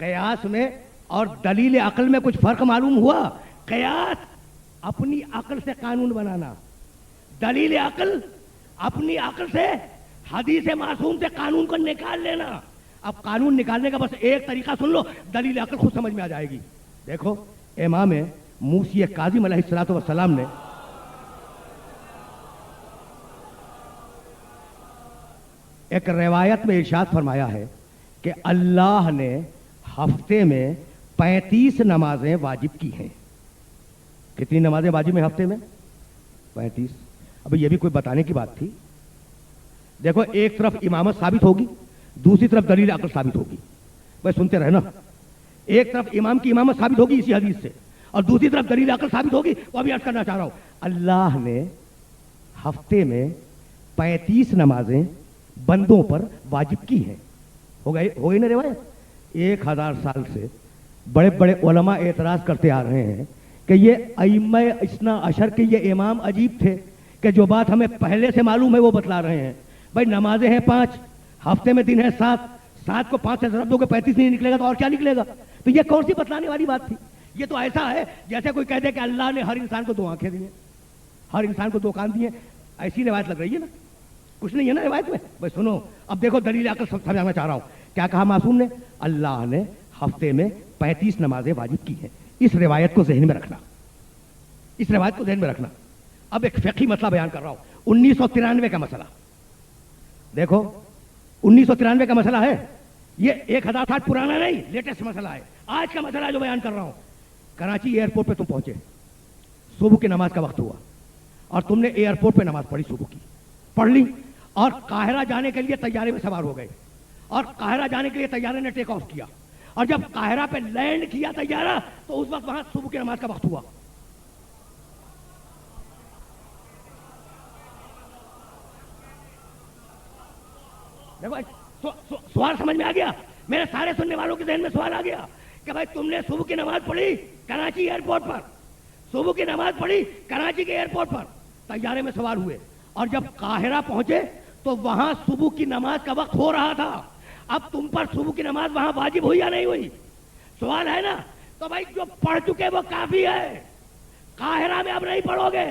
قیاس میں اور دلیل عقل میں کچھ فرق معلوم ہوا؟ قیاس اپنی عقل سے قانون بنانا، دلیل عقل اپنی عقل سے حدیث معصوم سے قانون کو نکال لینا۔ اب قانون نکالنے کا بس ایک طریقہ سن لو، دلیل عقل خود سمجھ میں آ جائے گی۔ دیکھو امام موسی کاظم علیہ الصلوۃ والسلام نے ایک روایت میں ارشاد فرمایا ہے کہ اللہ نے ہفتے میں 35 نمازیں واجب کی ہیں۔ کتنی نمازیں واجب ہیں ہفتے میں؟ 35۔ اب یہ بھی کوئی بتانے کی بات تھی؟ دیکھو ایک طرف امامت ثابت ہوگی، دوسری طرف دلیل عقل ثابت ہوگی۔ بھائی سنتے رہنا، ایک طرف امام کی امامت ثابت ہوگی اسی حدیث سے، اور دوسری طرف دلیل عقل ثابت ہوگی۔ وہ ابھی عرض کرنا چاہ رہا ہوں، اللہ نے ہفتے میں 35 نمازیں بندوں پر واجب کی ہیں۔ ہو گئی نا روایت؟ 1000 سال سے بڑے بڑے علماء اعتراض کرتے آ رہے ہیں کہ یہ ائمہ اثنا عشر کے یہ امام عجیب تھے کہ جو بات ہمیں پہلے سے معلوم ہے وہ بتلا رہے ہیں۔ بھائی نمازیں ہیں 5، ہفتے میں دن ہے 7، 7 کو 5 سے ضرب دو کہ 35 نہیں نکلے گا تو اور کیا نکلے گا؟ تو یہ کون سی بتلانے والی بات تھی؟ یہ تو ایسا ہے جیسے کوئی کہہ دے کہ اللہ نے ہر انسان کو 2 آنکھیں دی ہیں، ہر انسان کو 2 کان دیے ہیں۔ ایسی روایت لگ رہی ہے نا؟ کچھ نہیں ہے نا روایت میں۔ بھائی سنو، اب دیکھو دلیل عقل سمجھانا چاہ رہا ہوں۔ کیا کہا معصوم نے؟ اللہ نے ہفتے میں 35 نمازیں واجب کی ہیں۔ اس روایت کو ذہن میں رکھنا، اس روایت کو ذہن میں رکھنا۔ اب ایک فقہی مسئلہ بیان کر رہا ہوں، 1993 کا مسئلہ۔ دیکھو 1993 کا مسئلہ ہے، یہ 1000 سال پرانا نہیں، لیٹسٹ مسئلہ ہے۔ آج کا مسئلہ جو بیان کر رہا ہوں، کراچی ایئرپورٹ پہ تم پہنچے، صبح کی نماز کا وقت ہوا اور تم نے ایئرپورٹ پہ نماز پڑھی، صبح کی پڑھ لی، اور قاہرہ جانے کے لیے طیارے میں سوار ہو گئے، اور قاہرہ جانے کے لیے طیارے نے ٹیک آف کیا، اور جب قاہرہ پہ لینڈ کیا طیارہ تو اس وقت وہاں صبح کی نماز کا وقت ہوا۔ دیکھو سوال سمجھ میں آ گیا؟ میرے سارے سننے والوں کے ذہن میں سوال آ گیا کہ بھائی تم نے صبح کی نماز پڑھی کراچی ایئرپورٹ پر، صبح کی نماز پڑھی کراچی کے ایئرپورٹ پر، طیارے میں سوار ہوئے، اور جب قاہرہ پہنچے تو وہاں صبح کی نماز کا وقت ہو رہا تھا۔ اب تم پر صبح کی نماز وہاں واجب ہوئی یا نہیں ہوئی؟ سوال ہے نا؟ تو بھائی جو پڑھ چکے وہ کافی ہے، قاہرہ میں اب نہیں پڑھو گے،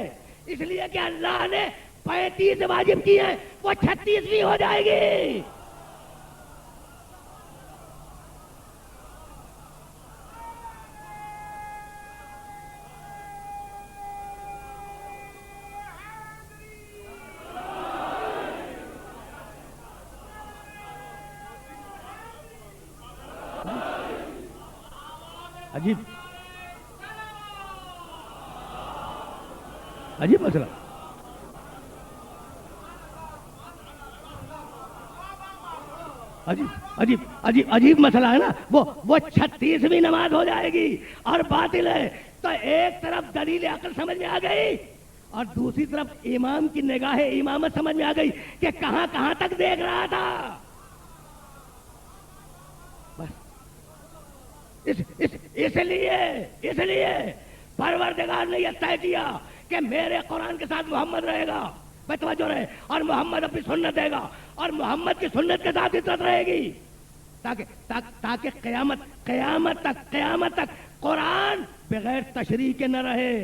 اس لیے کہ اللہ نے 35 واجب کی ہیں، وہ 36ویں ہو جائے گی۔ عجیب عجیب مسئلہ، عجیب مسئلہ ہے نا؟ وہ 36ویں نماز ہو جائے گی اور باطل ہے۔ تو ایک طرف دلیل عقل سمجھ میں آ گئی اور دوسری طرف امام کی نگاہ امامت سمجھ میں آ گئی کہ کہاں کہاں تک دیکھ رہا تھا۔ اس لیے پروردگار نے یہ طے کیا کہ میرے قرآن کے ساتھ محمد رہے گا، بے توجہ رہے، اور محمد اپنی سنت دے گا، اور محمد کی سنت کے ساتھ عزت رہے گی، تاکہ قیامت تک قرآن بغیر تشریح کے نہ رہے۔